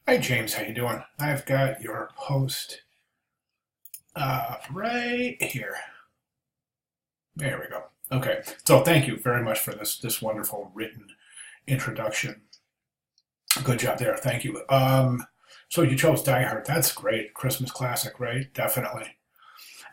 Hi James, how you doing? I've got your post right here. There we go. Okay, so thank you very much for this wonderful written introduction. Good job there. Thank you. So you chose Die Hard. That's great. Christmas classic, right? Definitely.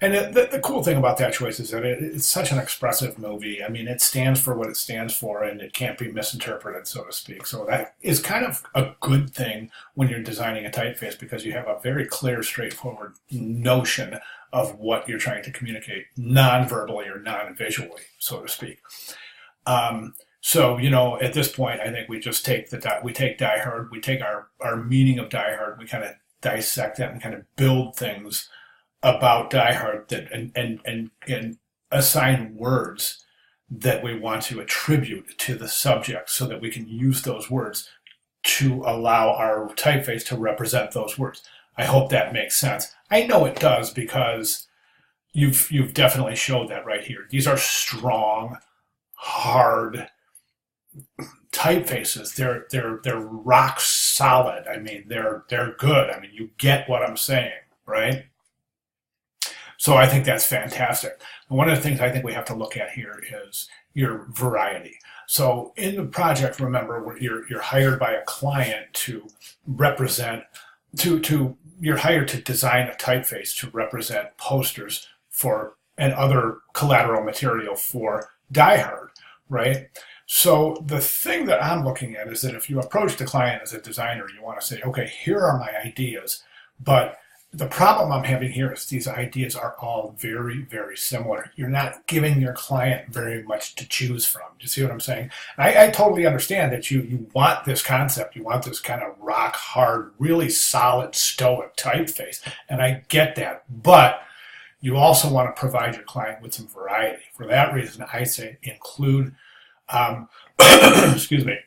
And the cool thing about that choice is that it's such an expressive movie. I mean, it stands for what it stands for, and it can't be misinterpreted, so to speak. So that is kind of a good thing when you're designing a typeface because you have a very clear, straightforward notion of what you're trying to communicate, non-verbally or non-visually, so to speak. So at this point, I think we just take we take Die Hard, we take our meaning of Die Hard, we kind of dissect that and kind of build things about Die Hard that and assign words that we want to attribute to the subject so that we can use those words to allow our typeface to represent those words. I hope that makes sense. I know it does because you've definitely showed that right here. These are strong, hard typefaces. They're rock solid. I mean, they're good. I mean, you get what I'm saying, right? So I think that's fantastic. And one of the things I think we have to look at here is your variety. So in the project, remember, you're hired by a client to represent, you're hired to design a typeface to represent posters for and other collateral material for Die Hard, right? So the thing that I'm looking at is that if you approach the client as a designer, you want to say, okay, here are my ideas, but the problem I'm having here is these ideas are all very, very similar. You're not giving your client very much to choose from. Do you see what I'm saying? I totally understand that you want this concept. You want this kind of rock hard, really solid, stoic typeface. And I get that. But you also want to provide your client with some variety. For that reason, I say include, excuse me,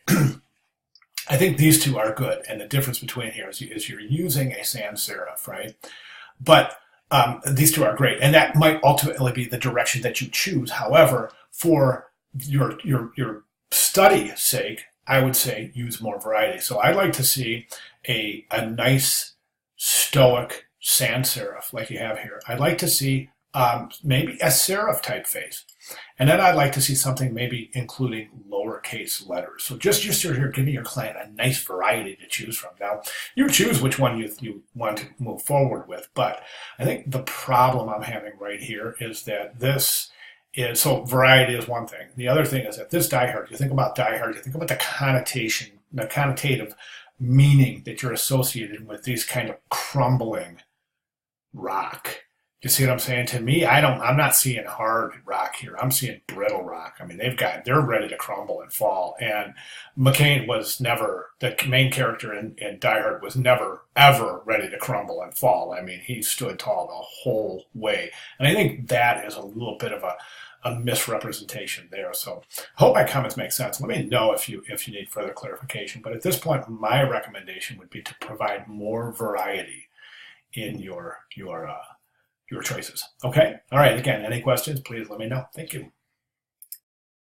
I think these two are good, and the difference between here is you're using a sans serif, right? But these two are great, and that might ultimately be the direction that you choose. However, for your study sake, I would say use more variety. So I'd like to see a nice stoic sans serif like you have here. I'd like to see maybe a serif typeface. And then I'd like to see something maybe including lowercase letters. So just you're here giving your client a nice variety to choose from. Now, you choose which one you want to move forward with, but I think the problem I'm having right here is that so variety is one thing. The other thing is that this Die Hard, you think about Die Hard, you think about the connotation, the connotative meaning that you're associated with these kind of crumbling rock. You see what I'm saying? To me, I'm not seeing hard rock here. I'm seeing brittle rock. I mean, they're ready to crumble and fall. And McCain was never, the main character in Die Hard was never, ever ready to crumble and fall. I mean, he stood tall the whole way. And I think that is a little bit of a misrepresentation there. So I hope my comments make sense. Let me know if you need further clarification. But at this point, my recommendation would be to provide more variety in your choices. Okay? All right. Again, any questions, please let me know. Thank you.